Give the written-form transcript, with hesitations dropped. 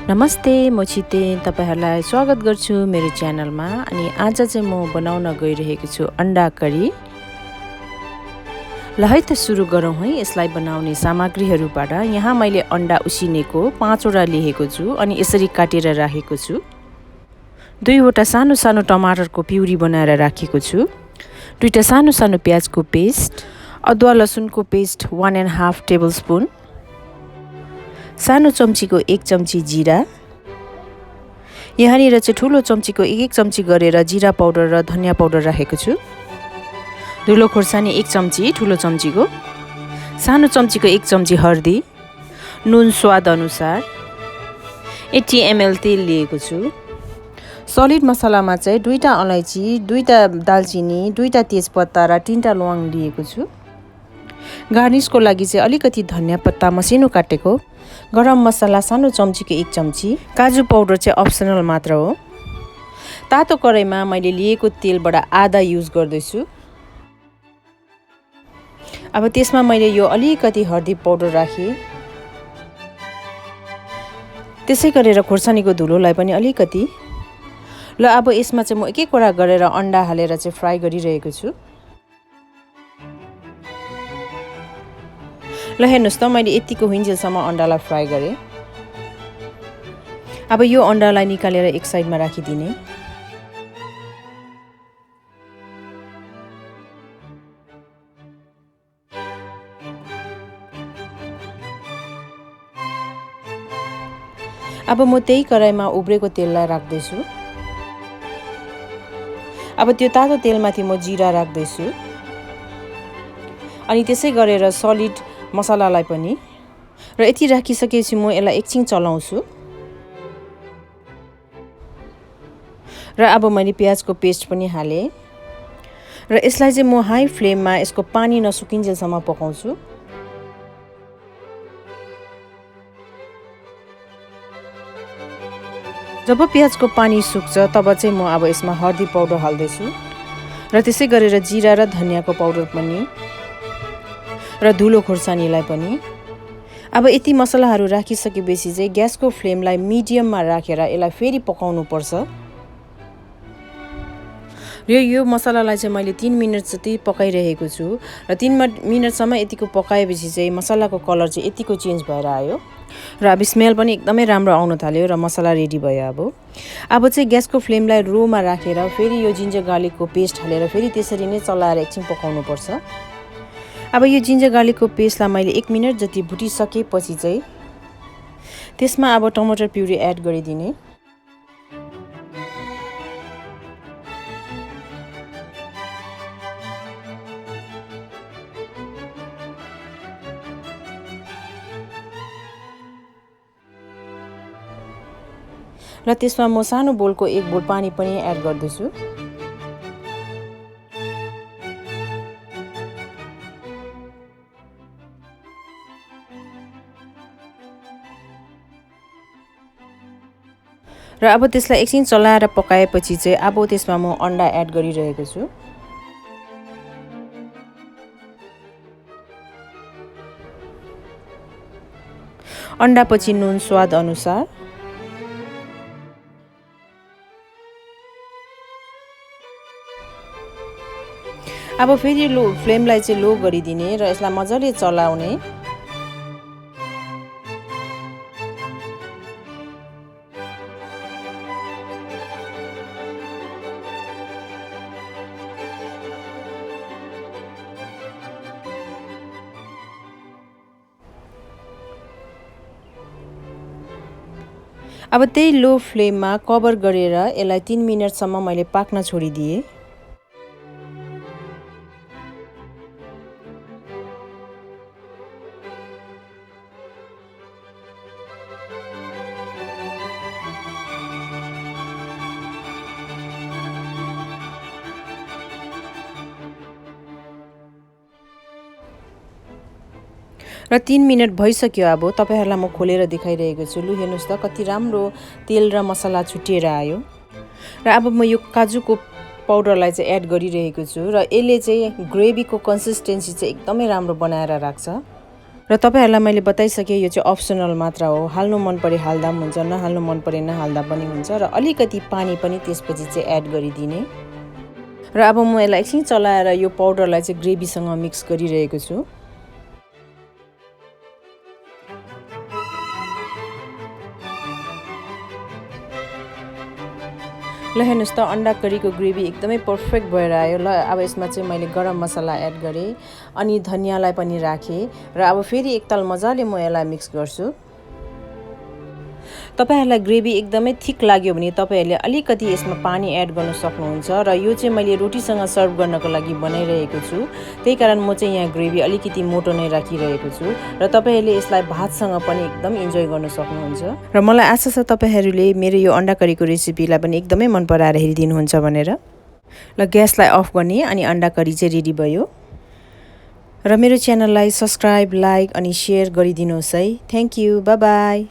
नमस्ते, म छितेन तपाईहरुलाई स्वागत गर्छु मेरो च्यानलमा। अनि आज चाहिँ म बनाउन गइरहेको छु अन्डा करी। ल है त सुरु गरौँ है यसलाई बनाउने सामग्रीहरुबाट। यहाँ मैले अन्डा उसिनेको 5 वटा लिएको छु अनि यसरी काटेर राखेको छु। 2 वटा सानो सानो टमाटरको प्युरी बनाएर राखेको छु। 2टा सानो सानो प्याजको पेस्ट, अदुवा लसुनको पेस्ट 1.5 टेबलस्पुन, सानो चम्चीको 1 चम्ची जीरा, यहाँनिर चाहिँ ठुलो चम्चीको 1 चम्ची गरेर जीरा पाउडर र धनिया पाउडर राखेको छु। धुलो खोर्सानी 1 चम्ची ठुलो चम्चीको, सानो चम्चीको 1 चम्ची हर्दी, नुन स्वाद अनुसार, 80 ml तेल लिएको छु। सलिड मसलामा चाहिँ 2टा अलैंची, 2टा दालचिनी, 2टा तेजपत्ता र 3टा ल्वाङ लिएको छु। गार्निशको लागि चाहिँ अलिकति धनिया पत्ता मसिनो काटेको, गरम मसला सानो चम्चीको 1 चम्ची, काजु पाउडर चाहिँ अप्सनल मात्र हो। तातो कराईमा मैले लिएको तेलबाट आधा युज गर्दैछु। अब त्यसमा मैले यो अलिकति हर्दी पाउडर राखे। त्यसै गरेर खोर्सानीको धुलोलाई पनि अलिकति। ल अब यसमा चाहिँ म एक वटा गरेर अन्डा हालेर चाहिँ फ्राई गरिरहेको छु। ल हेर्नुस् त मैले यतिको हुइन्जेलसम्म अन्डालाई फ्राई गरे। अब यो अन्डालाई निकालेर एक साइडमा राखिदिने। अब म त्यही कराईमा उब्रेको तेललाई राख्दैछु। अब त्यो तातो तेलमाथि म जीरा राख्दैछु। अनि त्यसै गरेर सलिड मसलालाई पनि र यति राखिसकेपछि म यसलाई एकछिन चलाउँछु। र अब मैले प्याजको पेस्ट पनि हाले र यसलाई चाहिँ म हाई फ्लेममा यसको पानी नसुकिन्जेलसम्म पकाउँछु। जब प्याजको पानी सुक्छ तब चाहिँ म अब यसमा हर्दी पाउडर हाल्दैछु र त्यसै गरेर जीरा र धनियाको पाउडर पनि र धुलो खोर्सानीलाई पनि। अब यति मसलाहरू राखिसकेपछि चाहिँ ग्यासको फ्लेमलाई मिडियममा राखेर यसलाई फेरि पकाउनु पर्छ। र यो मसलालाई चाहिँ मैले 3 मिनेट जति पकाइरहेको छु र 3 मिनेटसम्म यतिको पकाएपछि चाहिँ मसलाको कलर चाहिँ यतिको चेन्ज भएर आयो र अब स्मेल पनि एकदमै राम्रो आउन थाल्यो र मसला रेडी भयो। अब चाहिँ ग्यासको फ्लेमलाई लोमा राखेर फेरि यो जिन्जर गार्लिकको पेस्ट हालेर फेरि त्यसरी नै चलाएर एकछिन पकाउनु पर्छ। अब यो जिन्जर गार्लिकको पेस्टलाई मैले 1 मिनेट जति भुटिसकेपछि चाहिँ त्यसमा अब टमाटर प्युरी एड गरिदिने। र त्यसमा म सानो बोलको 1 बोल पानी पनि एड गर्दैछु। र अब त्यसलाई एकछिन चलाएर पकाएपछि चाहिँ अब त्यसमा म अन्डा एड गरिरहेको छु। अन्डा पछि नुन स्वाद अनुसार, अब फेरि फ्लेमलाई चाहिँ लो गरिदिने र यसलाई मजाले चलाउने। अब त्यही लो फ्लेममा कभर गरेर यसलाई 3 मिनेटसम्म मैले पाक्न छोडिदिए। र 3 मिनेट भइसक्यो। अब तपाईहरुलाई म खोलेर देखाइरहेको छु। लु हेर्नुस् त कति राम्रो तेल र मसला छुटिएर आयो। र अब म यो काजुको पाउडरलाई चाहिँ एड गरिरहेको छु र यसले चाहिँ ग्रेभीको कन्सिस्टेन्सी चाहिँ एकदमै राम्रो बनाएर राख्छ। र तपाईहरुलाई मैले बताइसके यो चाहिँ अप्सनल मात्र हो हाल्नु मन परे हाल्दा पनि हुन्छ नहाल्नु मन परे नहाल्दा पनि हुन्छ र अलिकति पानी पनि त्यसपछि चाहिँ एड गरिदिने र अब म यसलाई एकछिन चलाएर यो पाउडरलाई चाहिँ ग्रेभीसँग मिक्स गरिरहेको छु ल हेर्नुस् त अंडा करीको ग्रेभी एकदमै पर्फेक्ट भएर आयो ल अब यसमा चाहिँ मैले गरम मसला एड गरे अनि धनियालाई पनि राखे र अब फेरि एकताल मजाले म यसलाई मिक्स गर्छु तपाईहरुलाई ग्रेभी एकदमै थिक लाग्यो भने तपाईहरुले अलिकति यसमा पानी एड गर्न सक्नुहुन्छ र यो चाहिँ मैले रोटीसँग सर्भ गर्नको लागि बनाइरहेको छु त्यसैकारण म चाहिँ यहाँ ग्रेभी अलिकति मोटो नै राखिरहेको छु र तपाईहरुले यसलाई भातसँग पनि एकदम इन्जोय गर्न सक्नुहुन्छ र मलाई आशा छ तपाईहरुले मेरो यो अंडा करीको रेसिपीलाई पनि एकदमै मन पराएर हेरिदिनुहुन्छ भनेर ल ग्यासलाई अफ गर्ने अनि अंडा करी चाहिँ रेडी भयो र मेरो च्यानललाई सब्स्क्राइब लाइक अनि शेयर गरिदिनुहोस् है थ्यांक यू बाइ बाइ